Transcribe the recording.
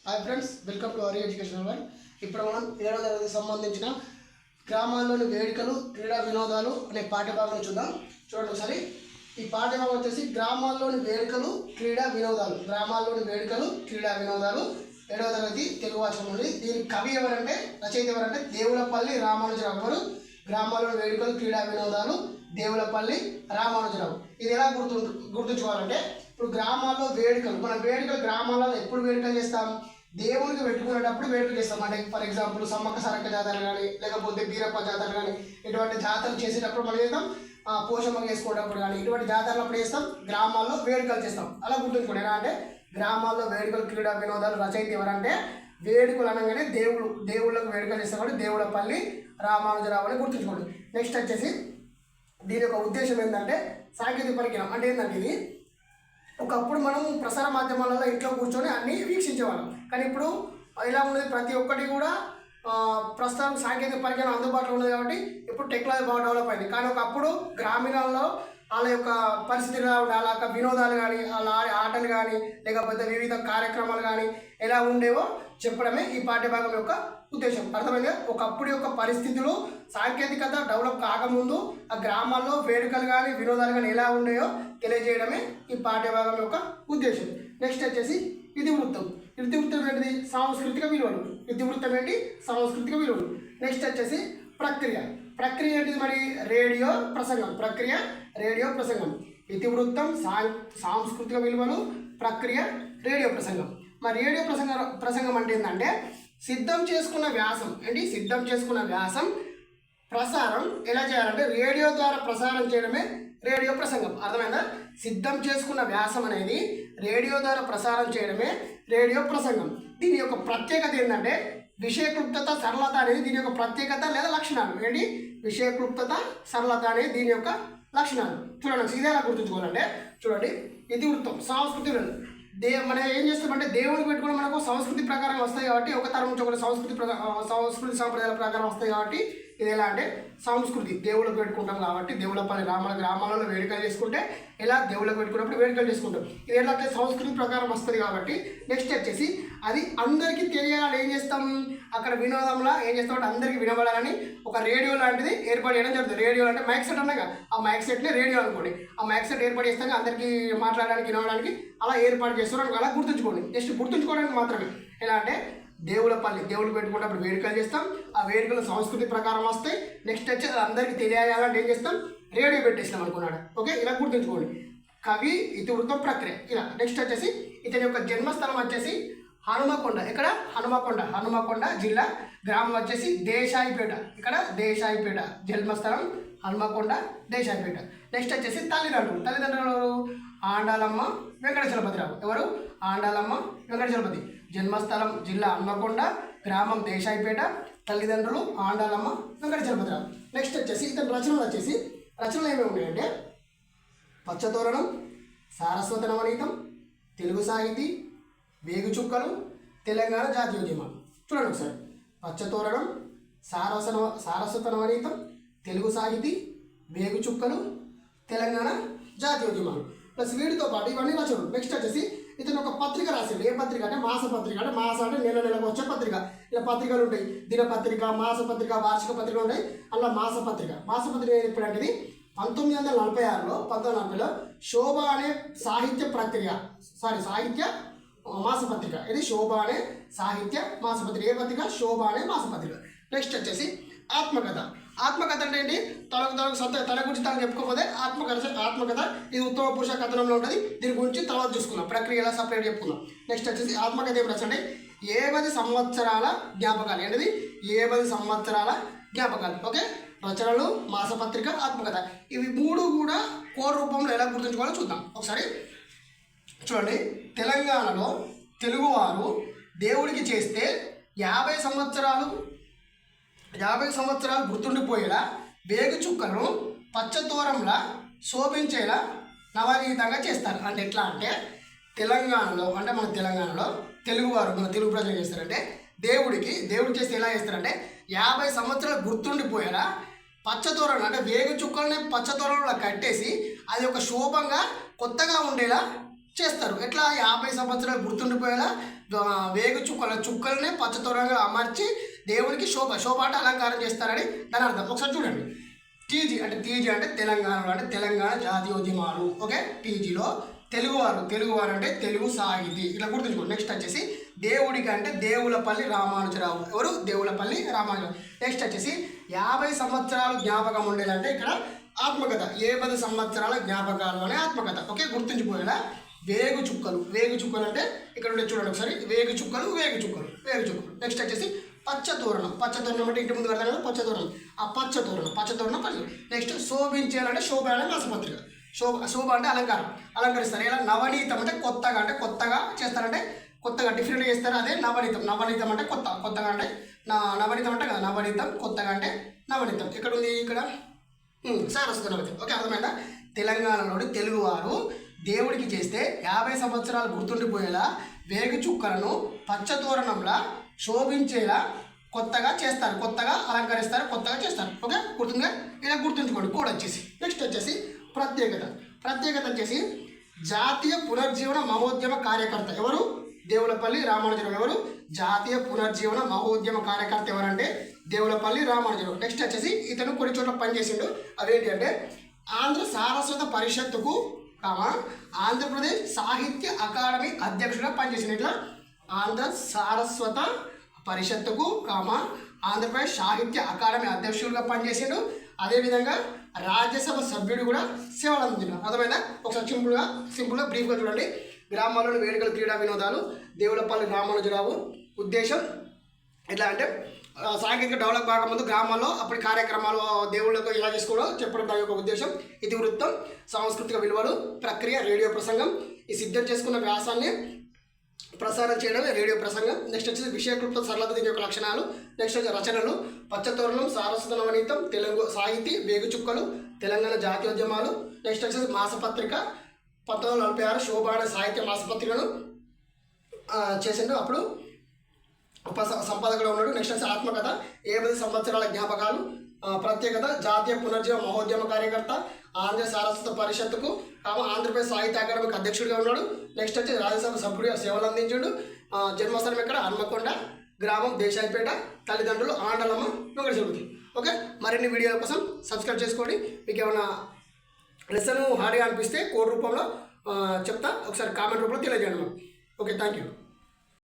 Hi friends, welcome to our education world. ఇప్పుడు మనం 7వ తరగతికి సంబంధించిన గ్రామాల్లోని వేడుకలు క్రీడా వినోదాలు అనే పాఠ్యభాగం చూద్దాం. చూడండి ఒకసారి. ఈ పాఠ్యభాగం వచ్చేసి గ్రామాల్లోని వేడుకలు క్రీడా వినోదాలు. గ్రామాల్లోని వేడుకలు క్రీడా వినోదాలు 7వ తరగతి తెలుగు భాషలో ఉంది. దీని కవి ఎవరంటే, రచయిత ఎవరంటే దేవులపల్లి రామానుజరావు గారు. గ్రామాల్లోని వేడుకలు క్రీడా వినోదాలు దేవులపల్లి రామానుజరావు. ఇది ఎలా గుర్తుంచుకోవాలంటే, ఇప్పుడు గ్రామాల్లో వేడుకలు, మన వేడుకలు గ్రామాల్లో ఎప్పుడు వేడుకలు చేస్తాం? దేవునికి పెట్టుకునేటప్పుడు వేడుకలు చేస్తాం. అంటే ఫర్ ఎగ్జాంపుల్ సమ్మక్క సారక్క జాతరలు కానీ, లేకపోతే బీరప్ప జాతరలు కానీ, ఇటువంటి జాతరలు చేసేటప్పుడు మనం చేస్తాం. పోషమ్మ చేసుకునేటప్పుడు కానీ, ఇటువంటి జాతరలు అప్పుడు చేస్తాం. గ్రామాల్లో వేడుకలు చేస్తాం. అలా గుర్తుంచుకోండి. ఎలా అంటే గ్రామాల్లో వేడుకలు క్రీడా వినోదాలు రచయిత ఎవరంటే, వేడుకలు అనగానే దేవుళ్ళకు వేడుకలు చేస్తాం కాబట్టి దేవులపల్లి రామానుజరావు అని గుర్తుంచుకోండి. నెక్స్ట్ వచ్చేసి దీని యొక్క ఉద్దేశం ఏంటంటే, సాంకేతిక పరిజ్ఞానం అంటే ఏంటంటే, ఇది ఒకప్పుడు మనం ప్రసార మాధ్యమాలలో ఇంట్లో కూర్చొని అన్నీ వీక్షించేవాళ్ళం. కానీ ఇప్పుడు ఇలా ఉన్నది, ప్రతి ఒక్కటి కూడా ప్రస్తుతం సాంకేతిక పరిజ్ఞానం అందుబాటులో ఉన్నది కాబట్టి ఇప్పుడు టెక్నాలజీ బాగా డెవలప్ అయింది. కానీ ఒకప్పుడు గ్రామీణాల్లో వాళ్ళ యొక్క పరిస్థితులు ఎలా ఉండే, వాళ్ళ యొక్క వినోదాలు కానీ, వాళ్ళ ఆటలు కానీ, లేకపోతే వివిధ కార్యక్రమాలు కానీ ఎలా ఉండేవో చెప్పడమే ఈ పాఠ్యభాగం యొక్క ఉద్దేశం. అర్థమైంది. ఒకప్పుడు యొక్క పరిస్థితులు సాంకేతికత డెవలప్ కాకముందు ఆ గ్రామాల్లో వేడుకలు కానీ వినోదాలు కానీ ఎలా ఉండేవో తెలియజేయడమే ఈ పాఠ్యభాగం యొక్క ఉద్దేశం. నెక్స్ట్ వచ్చేసి ఇతివృత్తం. ఇతివృత్తం ఏంటిది? సాంస్కృతిక విలువలు. ఇతివృత్తం ఏంటి? సాంస్కృతిక విలువలు. నెక్స్ట్ వచ్చేసి ప్రక్రియ. ప్రక్రియ ఏంటిది? మరి రేడియో ప్రసంగం. ప్రక్రియ రేడియో ప్రసంగం. ఇతివృత్తం సాంస్కృతిక విలువలు, ప్రక్రియ రేడియో ప్రసంగం. మరి రేడియో ప్రసంగం అంటే ఏంటంటే, సిద్ధం చేసుకున్న వ్యాసం ఏంటి? సిద్ధం చేసుకున్న వ్యాసం ప్రసారం ఎలా చేయాలంటే రేడియో ద్వారా ప్రసారం చేయడమే రేడియో ప్రసంగం. అర్థమైందా? సిద్ధం చేసుకున్న వ్యాసం అనేది రేడియో ద్వారా ప్రసారం చేయడమే రేడియో ప్రసంగం. దీని యొక్క ప్రత్యేకత ఏంటంటే, విషయ క్లుప్తత, సరళత అనేది దీని యొక్క ప్రత్యేకత లేదా లక్షణాలు. ఏంటి? విషయ క్లుప్తత, సరళత అనేది దీని యొక్క లక్షణాలు. చూడండి, ఇది ఎలా గుర్తుంచుకోవాలంటే, చూడండి, ఇతివృత్తం సాంస్కృతిక మనం ఏం చేస్తామంటే, దేవుడికి పెట్టుకుని మనకు సంస్కృతి ప్రకారం వస్తాయి కాబట్టి, ఒక తరం నుంచి ఒకటి సంస్కృతి సాంప్రదాయాల ప్రకారం వస్తాయి కాబట్టి, ఇది ఎలా అంటే సంస్కృతి దేవుళ్ళకు పెట్టుకుంటాం కాబట్టి, దేవులపల్లి గ్రామాలలో వేడుకలు చేసుకుంటే ఎలా దేవుళ్ళకు పెట్టుకున్నప్పుడు వేడుకలు చేసుకుంటాం. ఇది ఎలా అంటే సంస్కృతి ప్రకారం వస్తుంది కాబట్టి, నెక్స్ట్ వచ్చేసి అది అందరికీ తెలియాలి. ఏం చేస్తాం? అక్కడ వినోదంలో ఏం చేస్తామంటే అందరికీ వినబడాలని ఒక రేడియో లాంటిది ఏర్పాటు చేయడం జరుగుతుంది. రేడియో అంటే మైక్ సెట్ అన్నాగా, ఆ మైక్ సెట్నే రేడియో అనుకోండి. ఆ మైక్ సెట్ ఏర్పాటు చేస్తాక అందరికీ మాట్లాడడానికి వినడానికి అలా ఏర్పాటు చేస్తారు. అలా గుర్తుంచుకోండి. జస్ట్ గుర్తుంచుకోవడానికి మాత్రమే. ఎలా అంటే దేవులపల్లి దేవుళ్ళు పెట్టుకున్నప్పుడు వేడుకలు చేస్తాం. ఆ వేడుకలు సంస్కృతి ప్రకారం వస్తాయి. నెక్స్ట్ వచ్చి అందరికీ తెలియాలంటే ఏం చేస్తాం? రేడియో పెట్టేసినాం అనుకున్నాడు. ఓకే, ఇలా గుర్తుంచుకోండి. కవి, ఇతివృత్తం, ప్రక్రియ ఇలా. నెక్స్ట్ వచ్చేసి ఇతని యొక్క జన్మస్థలం వచ్చేసి హనుమకొండ. ఇక్కడ హనుమకొండ జిల్లా. గ్రామం వచ్చేసి దేశాయిపేట. ఇక్కడ దేశాయిపేట. జన్మస్థలం హనుమకొండ, దేశాయిపేట. నెక్స్ట్ వచ్చేసి తల్లిదండ్రులు ఆండాలమ్మ వెంకటచలపతిరావు. ఎవరు? ఆండాలమ్మ వెంకటచలపతి. జన్మస్థలం జిల్లా హనుమకొండ, గ్రామం దేశాయిపేట, తల్లిదండ్రులు ఆండాలమ్మ వెంకటచలపతిరావు. నెక్స్ట్ వచ్చేసి ఇతని రచనలు ఏమేమి ఉన్నాయంటే, పచ్చతోరణం, సారస్వత నవనీతం, తెలుగు సాహితీ, వేగు చుక్కలు, తెలంగాణ జాతీయోద్యమాలు. చూడండి ఒకసారి. పచ్చతోరణం, సారస్వత నవనీతం, తెలుగు సాహితీ, వేగు చుక్కలు, తెలంగాణ జాతీయోద్యమాలు. ప్లస్ వీటితో పాటు ఇవన్నీ రచనలు. నెక్స్ట్ వచ్చేసి ఇతను ఒక పత్రిక రాశాడు. ఏ పత్రిక అంటే మాసపత్రిక. అంటే మాస అంటే నెలకు వచ్చే పత్రిక. ఇలా పత్రికలు ఉంటాయి. దినపత్రిక, మాసపత్రిక, వార్షిక పత్రికలు ఉంటాయి. అలా మాసపత్రిక ఎప్పుడంటే ఇది 1940లో శోభ అనే సాహిత్య మాసపత్రిక. ఇది శోభ అనే సాహిత్య మాసపత్రిక. ఏ పత్రిక? శోభ అనే మాసపత్రిక. నెక్స్ట్ వచ్చేసి ఆత్మకథ అంటే ఏంటి? తన గురించి తను చెప్పుకోకపోతే ఆత్మకథ. ఇది ఉత్తమ పురుష కథనంలో ఉంటుంది. దీని గురించి తర్వాత చూసుకుందాం. ప్రక్రియ ఎలా సపరేట్ చెప్పుకుందాం. నెక్స్ట్ వచ్చేసి ఆత్మకథ ఏం రచన అంటే 70 సంవత్సరాల జ్ఞాపకాలు. ఏంటిది? 70 సంవత్సరాల జ్ఞాపకాలు. ఓకే, రచనలు, మాసపత్రిక, ఆత్మకథ. ఇవి మూడు కూడా కోడ్ రూపంలో ఎలా గుర్తుంచుకోవాలో చూద్దాం ఒకసారి. చూడండి, తెలంగాణలో తెలుగువారు దేవుడికి చేస్తే 50 సంవత్సరాలు గుర్తుండిపోయేలా వేగు చుక్కలను పచ్చతోరంలా శోభించేలా నవనీతంగా చేస్తారు. అంటే ఎట్లా అంటే, మన తెలంగాణలో తెలుగువారు, మన తెలుగు ప్రజలు ఏం చేస్తారంటే, దేవుడు చేస్తే ఎలా చేస్తారంటే 50 సంవత్సరాలు గుర్తుండిపోయేలా పచ్చతోరణం అంటే వేగు చుక్కల్ని పచ్చతోరణంలో కట్టేసి అది ఒక శోభంగా కొత్తగా ఉండేలా చేస్తారు. ఎట్లా 50 సంవత్సరాలు గుర్తుండిపోయేలా వేగు చుక్కలనే పచ్చతోరణంగా అమర్చి దేవునికి శోభ అంటే అలంకారం చేస్తారని దాని అర్థం. ఒకసారి చూడండి. టీజీ అంటే తెలంగాణలో అంటే తెలంగాణ జాతీయోద్యమాలు. ఓకే, టీజీలో తెలుగువారు అంటే తెలుగు సాహితీ ఇలా గుర్తుంచుకోండి. నెక్స్ట్ వచ్చేసి దేవుడికి అంటే దేవులపల్లి రామానుజరావు. ఎవరు? దేవులపల్లి రామానుజరావు. నెక్స్ట్ వచ్చేసి 50 సంవత్సరాలు జ్ఞాపకం ఉండేదంటే ఇక్కడ ఆత్మకథ. 50 సంవత్సరాల జ్ఞాపకాలు అనే ఆత్మకథ. ఓకే, గుర్తుంచిపోయేలా వేగు చుక్కలు అంటే ఇక్కడ ఉండే చూడండి ఒకసారి. వేగు చుక్కలు. నెక్స్ట్ వచ్చేసి పచ్చతోరణం అంటే ఇంటి ముందు కడతాం కదా పచ్చతోరణం. ఆ పచ్చతోరణం. నెక్స్ట్ శోభించాలంటే శోభ అనే మాసపత్రిక. శోభ అంటే అలంకరిస్తారు. ఇలా నవనీతం అంటే కొత్తగా చేస్తారంటే కొత్తగా డిఫరెంట్గా చేస్తారు. అదే నవనీతం అంటే కొత్తగా అంటే నవనీతం అంటే కదా నవనీతం, కొత్తగా అంటే నవనీతం. ఇక్కడ ఉంది ఇక్కడ సారస్వత నవనీతం. ఓకే, అర్థమైందా? తెలంగాణలోని తెలుగువారు దేవుడికి చేస్తే 50 సంవత్సరాలు గుర్తుండిపోయేలా వేగు చుక్కలను పచ్చతోరణంలా శోభించేలా కొత్తగా చేస్తారు, కొత్తగా అలంకరిస్తారు, కొత్తగా చేస్తారు. ఓకే, గుర్తుందిగా? ఇలా గుర్తుంచుకోండి. కోడ్ వచ్చేసి నెక్స్ట్ వచ్చేసి ప్రత్యేకత వచ్చేసి జాతీయ పునర్జీవన మహోద్యమ కార్యకర్త. ఎవరు? దేవులపల్లి రామానుజరావు. ఎవరు? జాతీయ పునర్జీవన మహోద్యమ కార్యకర్త ఎవరంటే దేవులపల్లి రామానుజరావు. నెక్స్ట్ వచ్చేసి ఇతను కొన్ని చోట్ల పనిచేసిండు. అవేంటి అంటే ఆంధ్ర సారస్వత పరిషత్తుకు ఆంధ్రప్రదేశ్ సాహిత్య అకాడమీ అధ్యక్షుడిగా పనిచేసిండు. ఇట్లా ఆంధ్ర సారస్వత పరిషత్తుకు ఆంధ్రప్రదేశ్ సాహిత్య అకాడమీ అధ్యక్షుడిగా పనిచేసిండు. అదేవిధంగా రాజ్యసభ సభ్యుడు కూడా సేవలు అందించారు. అర్థమైందా? ఒకసారి సింపుల్గా బ్రీఫ్గా చూడండి. గ్రామాల్లోని వేడుకలు, క్రీడా వినోదాలు దేవులపల్లి రామానుజరావు ఉద్దేశం ఎట్లా అంటే సాంకేతిక డెవలప్ కాకముందు గ్రామాల్లో అప్పటి కార్యక్రమాలు దేవుళ్ళతో ఇలా చేసుకోవడం చెప్పడం దాని యొక్క ఉద్దేశం. ఇతివృత్తం, సాంస్కృతిక విలువలు, ప్రక్రియ, రేడియో ప్రసంగం. ఈ సిద్ధం చేసుకున్న వ్యాసాన్ని ప్రసారం చేయడమే రేడియో ప్రసంగం. నెక్స్ట్ వచ్చేసి విషయక్లుప్త సరళత దీని యొక్క లక్షణాలు. నెక్స్ట్ వచ్చి రచనలు, పచ్చతోరణం, సారస్వత నవనీతం, తెలుగు సాహితీ, వేగు చుక్కలు, తెలంగాణ జాతీయోద్యమాలు. నెక్స్ట్ వచ్చేసి మాసపత్రిక 1946 శోభ అనే సాహిత్య మాసపత్రికను చేసిండు. అప్పుడు సంపాదకుడు ఉన్నాడు. నెక్స్ట్ వచ్చి ఆత్మకథ 50 సంవత్సరాల జ్ఞాపకాలు. ప్రత్యేకత జాతీయ పునర్జీవ మహోద్యమ కార్యకర్త, ఆంధ్ర సారస్వత పరిషత్తుకు ఆంధ్రప్రదేశ్ సాహిత్య అకాడమీకి అధ్యక్షుడిగా ఉన్నాడు. నెక్స్ట్ వచ్చి రాజ్యసభ సభ్యుడిగా సేవలు అందించాడు. జన్మస్థలం ఎక్కడ? హన్మకొండ, గ్రామం దేశాయిపేట, తల్లిదండ్రులు ఆండలమ్మ వెంకట చదువుతుంది. ఓకే, మరిన్ని వీడియోల కోసం సబ్స్క్రైబ్ చేసుకోండి. మీకు ఏమైనా లెసన్ హార్డ్గా అనిపిస్తే కోడ్ రూపంలో చెప్తా, ఒకసారి కామెంట్ రూపంలో తెలియజేయండి. Okay, thank you.